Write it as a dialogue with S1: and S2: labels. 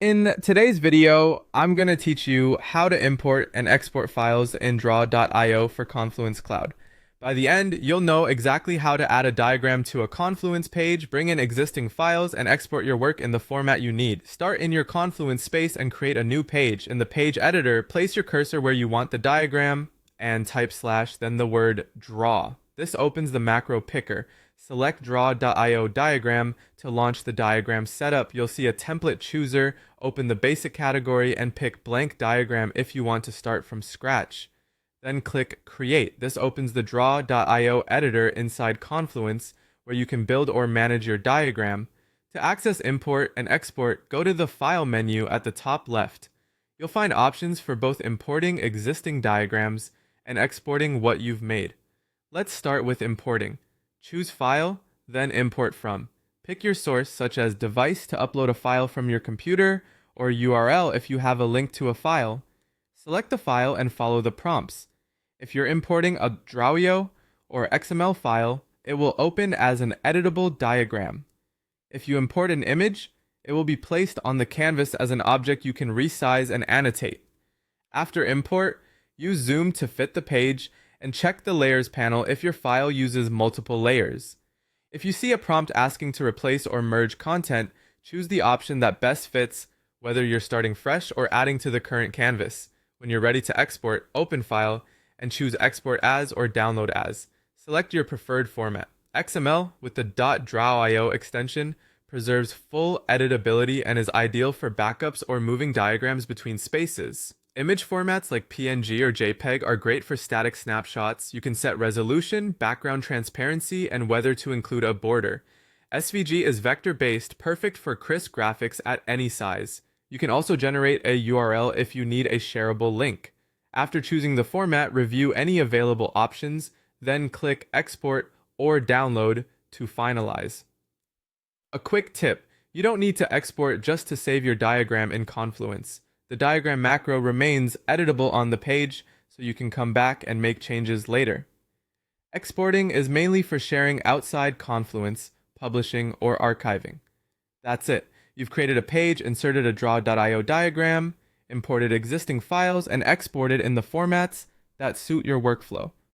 S1: In today's video, I'm going to teach you how to import and export files in draw.io for Confluence Cloud. By the end, you'll know exactly how to add a diagram to a Confluence page, bring in existing files, and export your work in the format you need. Start in your Confluence space and create a new page. In the page editor, place your cursor where you want the diagram and type / then the word draw. This opens the macro picker. Select draw.io diagram to launch the diagram setup. You'll see a template chooser. Open the basic category and pick blank diagram if you want to start from scratch. Then click create. This opens the draw.io editor inside Confluence where you can build or manage your diagram. To access import and export, go to the file menu at the top left. You'll find options for both importing existing diagrams and exporting what you've made. Let's start with importing. Choose File, then Import From. Pick your source, such as device to upload a file from your computer, or URL if you have a link to a file. Select the file and follow the prompts. If you're importing a Drawio or XML file, it will open as an editable diagram. If you import an image, it will be placed on the canvas as an object you can resize and annotate. After import, use Zoom to fit the page and check the Layers panel if your file uses multiple layers. If you see a prompt asking to replace or merge content, choose the option that best fits whether you're starting fresh or adding to the current canvas. When you're ready to export, open File and choose Export As or Download As. Select your preferred format. XML with the .drawio extension preserves full editability and is ideal for backups or moving diagrams between spaces. Image formats like PNG or JPEG are great for static snapshots. You can set resolution, background transparency, and whether to include a border. SVG is vector-based, perfect for crisp graphics at any size. You can also generate a URL if you need a shareable link. After choosing the format, review any available options, then click Export or Download to finalize. A quick tip: you don't need to export just to save your diagram in Confluence. The diagram macro remains editable on the page, so you can come back and make changes later. Exporting is mainly for sharing outside Confluence, publishing, or archiving. That's it. You've created a page, inserted a draw.io diagram, imported existing files, and exported in the formats that suit your workflow.